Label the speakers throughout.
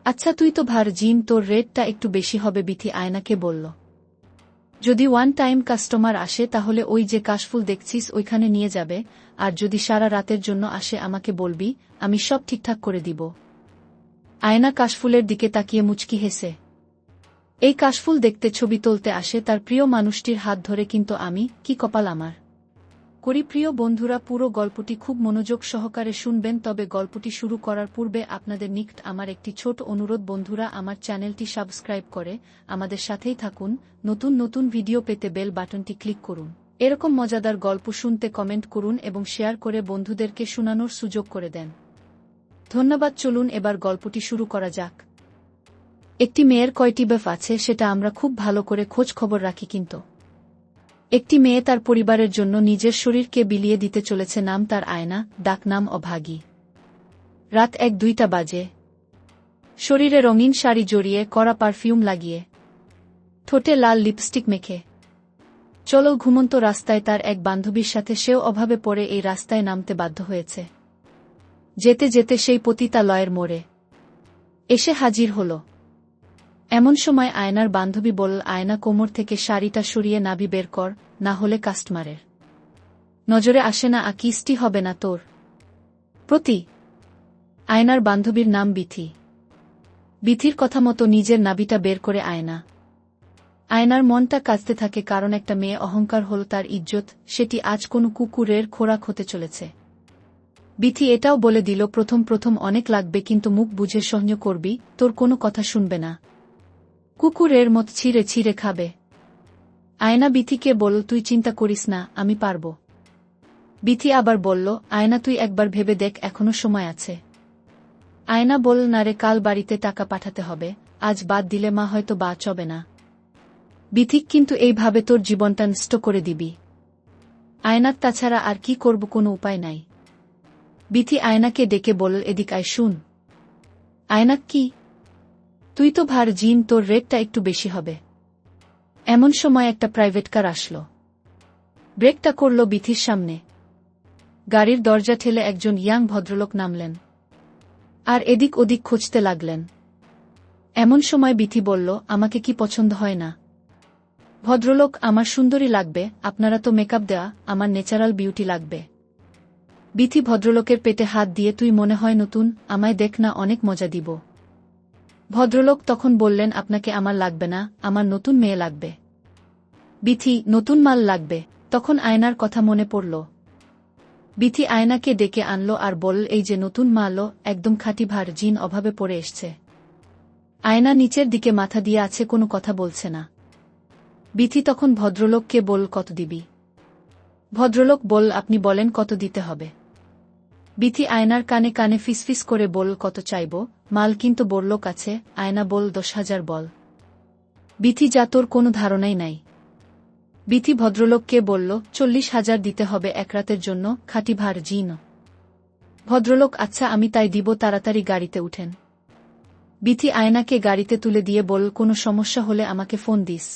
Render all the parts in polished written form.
Speaker 1: আচ্ছা তুই তো ভার্জিন, তোর রেটটা একটু বেশি হবে, বিথি আয়নাকে বলল। যদি ওয়ান টাইম কাস্টমার আসে তাহলে ওই যে কাশফুল দেখছিস ওইখানে নিয়ে যাবে, আর যদি সারা রাতের জন্য আসে আমাকে বলবি, আমি সব ঠিকঠাক করে দিব। আয়না কাশফুলের দিকে তাকিয়ে মুচকি হেসে। এই কাশফুল দেখতে ছবি তুলতে আসে তার প্রিয় মানুষটির হাত ধরে, কিন্তু আমি কি কপাল আমার করি। প্রিয় বন্ধুরা, পুরো গল্পটি খুব মনোযোগ সহকারে শুনবেন, তবে গল্পটি শুরু করার পূর্বে আপনাদের নিকট আমার একটি ছোট অনুরোধ। বন্ধুরা, আমার চ্যানেলটি সাবস্ক্রাইব করে আমাদের সাথেই থাকুন। নতুন নতুন ভিডিও পেতে বেল বাটনটি ক্লিক করুন। এরকম মজাদার গল্প শুনতে কমেন্ট করুন এবং শেয়ার করে বন্ধুদেরকে শোনানোর সুযোগ করে দেন। ধন্যবাদ। চলুন এবার গল্পটি শুরু করা যাক। একটি মেয়ের কয়টি বাপ আছে সেটা আমরা খুব ভালো করে খোঁজ খবর রাখি, কিন্তু একটি মেয়ে তার পরিবারের জন্য নিজের শরীরকে বিলিয়ে দিতে চলেছে। নাম তার আয়না, ডাক নাম অভাগী। রাত 1-2টা বাজে। শরীরে রঙিন শাড়ি জড়িয়ে, কড়া পারফিউম লাগিয়ে, ঠোঁটে লাল লিপস্টিক মেখে চলো ঘুমন্ত রাস্তায় তার এক বান্ধবীর সাথে সেও অভাবে পড়ে এই রাস্তায় নামতে বাধ্য হয়েছে। যেতে যেতে সেই পতিতালয়ের মোড়ে এসে হাজির হল। এমন সময় আয়নার বান্ধবী বলল, আয়না কোমর থেকে শাড়িটা সরিয়ে নাভি বের কর, না হলে কাস্টমারের নজরে আসে না, কিস্তি হবে না তোর প্রতি। আয়নার বান্ধবীর নাম বিথি। বিথির কথা মতো নিজের নাভিটা বের করে আয়নার মনটা কাঁদতে থাকে, কারণ একটা মেয়ে অহংকার হল তার ইজ্জত, সেটি আজ কোনো কুকুরের খোরাক হতে চলেছে। বিথি এটাও বলে দিল, প্রথম প্রথম অনেক লাগবে, কিন্তু মুখ বুঝে সহ্য করবি, তোর কোনো কথা শুনবে না, কুকুরের মত ছিঁড়ে ছিঁড়ে খাবে। আয়না বিথিকে বলল, তুই চিন্তা করিস না, আমি পারব। বিথি আবার বলল, আয়না তুই একবার ভেবে দেখ, এখনো সময় আছে। আয়না বলল, না রে, কাল বাড়িতে টাকা পাঠাতে হবে, আজ বাদ দিলে মা হয়তো বাঁচবে না। বিথি, কিন্তু এইভাবে তোর জীবনটা নষ্ট করে দিবি। আয়নার তাছাড়া আর কি করব, কোনো উপায় নাই। বিথি আয়নাকে ডেকে বলল, এদিক আয়, শুন। আয়না, কি? তুই তো ভার্জিন, তোর রেটটা একটু বেশি হবে। এমন সময় একটা প্রাইভেট কার আসলো। ব্রেকটা করল বিথির সামনে। গাড়ির দরজা ঠেলে একজন ইয়াং ভদ্রলোক নামলেন আর এদিক ওদিক খুঁজতে লাগলেন। এমন সময় বিথি বলল, আমাকে কি পছন্দ হয় না? ভদ্রলোক, আমার সুন্দরী লাগবে, আপনারা তো মেকআপ দেয়া, আমার ন্যাচারাল বিউটি লাগবে। বিথি ভদ্রলোকের পেটে হাত দিয়ে, তুই মনে হয় নতুন, আমায় দেখ না, অনেক মজা দিব। ভদ্রলোক তখন বললেন, আপনাকে আমার লাগবে না, আমার নতুন মেয়ে লাগবে। বিথি, নতুন মাল লাগবে। তখন আয়নার কথা মনে পড়ল। বিথি আয়নাকে ডেকে আনলো আর বলল, এই যে নতুন মাল, একদম খাঁটি ভার্জিন, অভাবে পড়ে এসছে। আয়না নিচের দিকে মাথা দিয়ে আছে, কোনো কথা বলছে না। বিথি তখন ভদ্রলোককে বলল, কত দিবি? ভদ্রলোক বলল, আপনি বলেন কত দিতে হবে। বিথি আয়নার কানে কানে ফিসফিস করে বলল, কত চাইব? মাল কিন্তু বড়লোক আছে। আয়না বলল, 10,000 বল। বিথি, যা, তোর কোনো ধারণাই নাই। বিথি ভদ্রলোককে বলল, 40,000 দিতে হবে এক রাতের জন্য, খাঁটি ভার্জিন। ভদ্রলোক, আচ্ছা আমি তাই দিব, তাড়াতাড়ি গাড়িতে উঠেন। বিথি আয়নাকে গাড়িতে তুলে দিয়ে বলল, কোনো সমস্যা হলে আমাকে ফোন দিস।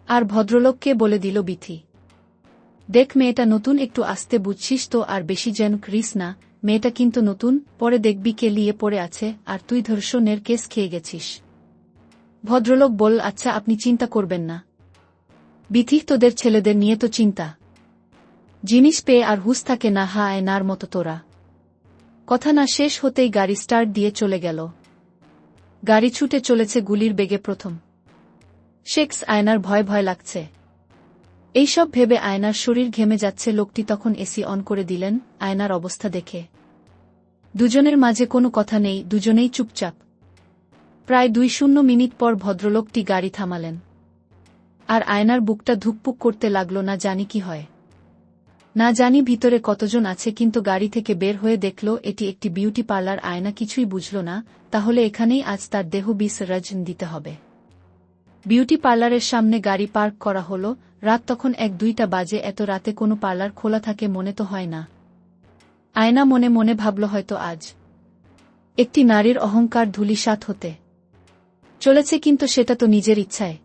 Speaker 1: আর ভদ্রলোককে বলে দিল বিথি, দেখ মেয়েটা নতুন, একটু আস্তে বুঝছিস তো, আর বেশি যেন করিস না, মেয়েটা কিন্তু নতুন, পরে দেখবি কে লিয়ে পড়ে আছে, আর তুই ধর্ষণের কেস খেয়ে গেছিস। ভদ্রলোক বলল, আচ্ছা আপনি চিন্তা করবেন না। বিথি, তোদের ছেলেদের নিয়ে তো চিন্তা, জিনিস পেয়ে আর হুঁশ থাকে না, আয়নার মতো তোরা। কথা না শেষ হতেই গাড়ি স্টার্ট দিয়ে চলে গেল। গাড়ি ছুটে চলেছে গুলির বেগে। প্রথম শেক্স, আয়নার ভয় ভয় লাগছে। এইসব ভেবে আয়নার শরীর ঘেমে যাচ্ছে। লোকটি তখন এসি অন করে দিলেন। আয়নার অবস্থা দেখে দুজনের মাঝে কোনো কথা নেই, দুজনেই চুপচাপ। প্রায় 2 মিনিট পর ভদ্রলোকটি গাড়ি থামালেন আর আয়নার বুকটা ধুকপুক করতে লাগলো, না জানি কি হয়, না জানি ভিতরে কতজন আছে, কিন্তু গাড়ি থেকে বের হয়ে দেখল এটি একটি বিউটি পার্লার। আয়না কিছুই বুঝল না, তাহলে এখানেই আজ তার দেহ বিসর্জন দিতে হবে। বিউটি পার্লারের সামনে গাড়ি পার্ক করা হলো। রাত তখন 1-2টা বাজে, এত রাতে কোনো পার্লার খোলা থাকে মনে তো হয় না। আয়না মনে মনে ভাবল, হয়তো আজ একটি নারীর অহংকার ধূলিসাৎ হতে চলেছে, কিন্তু সেটা তো নিজের ইচ্ছায়।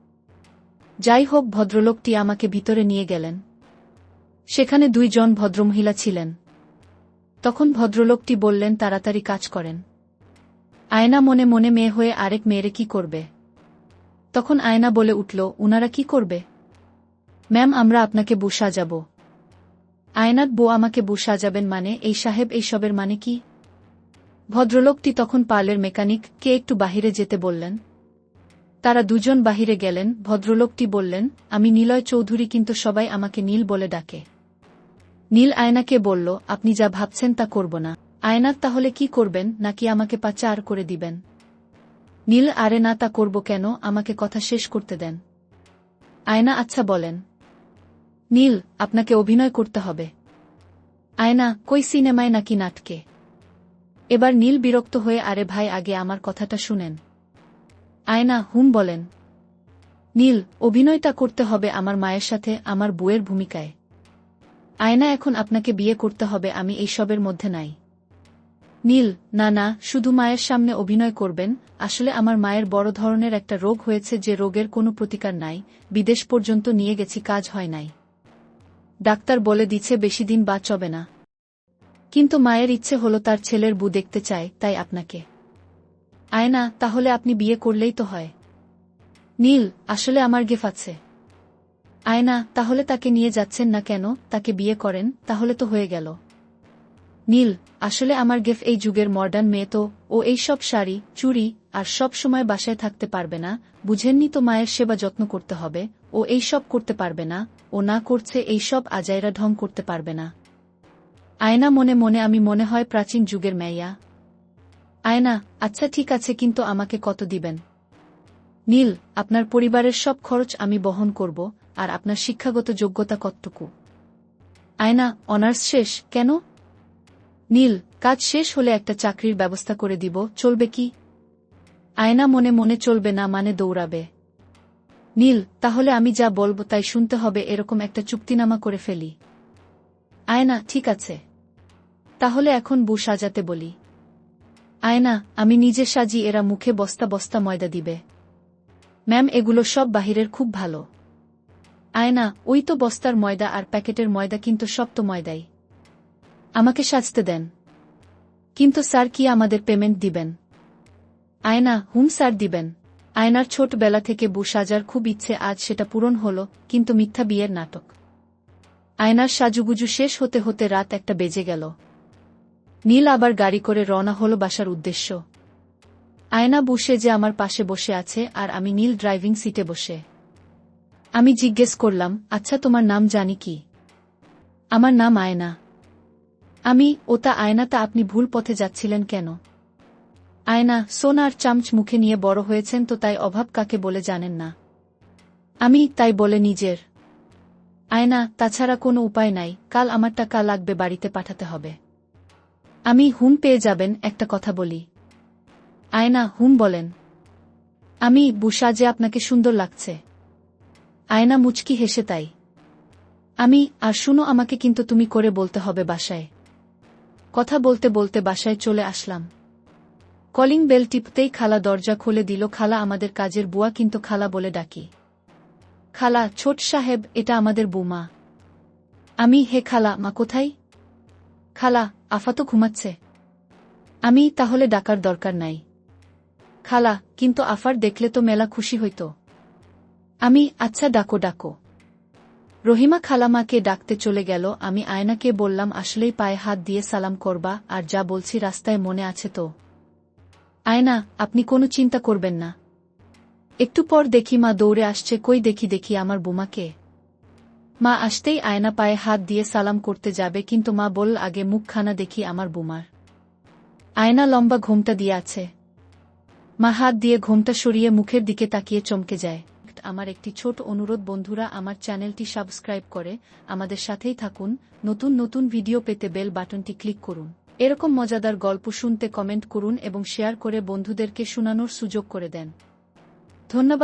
Speaker 1: যাই হোক, ভদ্রলোকটি আমাকে ভিতরে নিয়ে গেলেন। সেখানে 2 জন ভদ্রমহিলা ছিলেন। তখন ভদ্রলোকটি বললেন, তাড়াতাড়ি কাজ করেন। আয়না মনে মনে মেয়ে হয়ে আরেক মেয়েরে কি করবে? তখন আয়না বলে উঠল, উনারা কি করবে? ম্যাম, আমরা আপনাকে বউ সাজাবো। আয়নার বউ আমাকে বউ সাজাবেন মানে? এই সাহেব এইসবের মানে কি? ভদ্রলোকটি তখন পার্লের মেকানিক কে একটু বাহিরে যেতে বললেন। তারা দুজন বাহিরে গেলেন। ভদ্রলোকটি বললেন, আমি নিলয় চৌধুরী, কিন্তু সবাই আমাকে নীল বলে ডাকে। নীল আয়নাকে বলল, আপনি যা ভাবছেন তা করব না। আয়নার তাহলে কি করবেন? নাকি আমাকে পাচার করে দিবেন? নীল, আরে না, তা করব কেন, আমাকে কথা শেষ করতে দেন। আয়না, আচ্ছা বলেন। নীল, আপনাকে অভিনয় করতে হবে। আয়না, কই, সিনেমায় নাকি নাটকে? এবার নীল বিরক্ত হয়ে, আরে ভাই, আগে আমার কথাটা শুনেন। আয়না, হুম বলেন। নীল, অভিনয়টা করতে হবে আমার মায়ের সাথে, আমার বউয়ের ভূমিকায়। আয়না, এখন আপনাকে বিয়ে করতে হবে, আমি এইসবের মধ্যে নাই। নীল, না না, শুধু মায়ের সামনে অভিনয় করবেন। আসলে আমার মায়ের বড় ধরনের একটা রোগ হয়েছে, যে রোগের কোনো প্রতিকার নাই। বিদেশ পর্যন্ত নিয়ে গেছি, কাজ হয় নাই। ডাক্তার বলে দিচ্ছে বেশি দিন বাঁচবে না। কিন্তু মায়ের ইচ্ছে হলো, তার ছেলের বউ দেখতে চায়, তাই আপনাকে। আয়না, তাহলে আপনি বিয়ে করলেই তো হয়। নীল, আসলে আমার গেফ আছে। আয়না, তাহলে তাকে নিয়ে যাচ্ছেন না কেন? তাকে বিয়ে করেন, তাহলে তো হয়ে গেল। নীল, আসলে আমার গেফ এই যুগের মডার্ন মেয়ে তো, ও এইসব শাড়ি চুড়ি আর সব সময় বাসায় থাকতে পারবে না, বুঝেননি তো, মায়ের সেবা যত্ন করতে হবে। ও এইসব করতে পারবে না, ও না করছে এইসব আজাইরা ঢং করতে পারবে না। আয়না মনে মনে, আমি মনে হয় প্রাচীন যুগের মেয়া। আয়না, আচ্ছা ঠিক আছে, কিন্তু আমাকে কত দিবেন? নীল, আপনার পরিবারের সব খরচ আমি বহন করব। আর আপনার শিক্ষাগত যোগ্যতা কতটুকু? আয়না, অনার্স শেষ। কেন? নীল, কাজ শেষ হলে একটা চাকরির ব্যবস্থা করে দিব, চলবে কি? আয়না মনে মনে, চলবে না মানে দৌড়াবে। নীল, তাহলে আমি যা বলবো তাই শুনতে হবে, এরকম একটা চুক্তিনামা করে ফেলি। আয়না, ঠিক আছে। তাহলে এখন বউ সাজাতে বলি। আয়না, আমি নিজে সাজি, এরা মুখে বস্তা বস্তা ময়দা দিবে। ম্যাম, এগুলো সব বাহিরের, খুব ভালো। আয়না, ওই তো বস্তার ময়দা আর প্যাকেটের ময়দা, কিন্তু সব তো ময়দাই। আমাকে সাজতে দেন। কিন্তু স্যার, কি আমাদের পেমেন্ট দিবেন? আয়না, হুম স্যার, দিবেন। আয়নার ছোটবেলা থেকে বউ সাজার খুব ইচ্ছে, আজ সেটা পূরণ হল, কিন্তু মিথ্যা বিয়ের নাটক। আয়নার সাজুগুজু শেষ হতে হতে রাত 1টা বেজে গেল। নীল আবার গাড়ি করে রওনা হল বাসার উদ্দেশ্য। আয়না বসে যে আমার পাশে বসে আছে, আর আমি নীল ড্রাইভিং সিটে বসে। আমি জিজ্ঞেস করলাম, আচ্ছা তোমার নাম জানি কি? আমার নাম আয়না। আমি, ওটা আয়না, তা আপনি ভুল পথে যাচ্ছিলেন কেন? আয়না, সোনার চামচ মুখে নিয়ে বড় হয়েছেন তো, তাই অভাব কাকে বলে জানেন না। আমি, তাই বলে নিজের। আয়না, তাছাড়া কোনো উপায় নাই, কাল আমার টাকা লাগবে, বাড়িতে পাঠাতে হবে। আমি, হুম পেয়ে যাবেন, একটা কথা বলি। আয়না, হুম বলেন। আমি, বুসা যে আপনাকে সুন্দর লাগছে। আয়না মুচকি হেসে, তাই? আমি, আর শুনো, আমাকে কিন্তু তুমি করে বলতে হবে বাসায়। কথা বলতে বলতে বাসায় চলে আসলাম। কলিং বেল টিপতেই খালা দরজা খুলে দিল। খালা আমাদের কাজের বুয়া, কিন্তু খালা বলে ডাকি। খালা, ছোট সাহেব, এটা আমাদের বৌমা। আমি, হে খালা, মা কোথায়? খালা, আফা তো ঘুমাচ্ছে। আমি, তাহলে ডাকার দরকার নাই। খালা, কিন্তু আফার দেখলে তো মেলা খুশি হইত। আমি, আচ্ছা ডাকো ডাকো। রহিমা খালামাকে ডাকতে চলে গেল। আমি আয়নাকে বললাম, আসলেই পায়ে হাত দিয়ে সালাম করবা, আর যা বলছি রাস্তায় মনে আছে তো? আয়না, আপনি কোনো চিন্তা করবেন না। একটু পর দেখি মা দৌড়ে আসছে। কই, দেখি দেখি আমার বোমাকে। মা আসতেই আয়না পায়ে হাত দিয়ে সালাম করতে যাবে, কিন্তু মা বলল, আগে মুখখানা দেখি আমার বোমার। আয়না লম্বা ঘোমটা দিয়ে আছে। মা হাত দিয়ে ঘোমটা সরিয়ে মুখের দিকে তাকিয়ে চমকে যায়। আমার একটি ছোট অনুরোধ, বন্ধুরা, আমার চ্যানেলটি সাবস্ক্রাইব করে আমাদের সাথেই থাকুন। নতুন নতুন ভিডিও পেতে বেল বাটনটি ক্লিক করুন। এরকম মজাদার গল্প শুনতে কমেন্ট করুন এবং শেয়ার করে বন্ধুদেরকে শোনানোর সুযোগ করে দেন। ধন্যবাদ।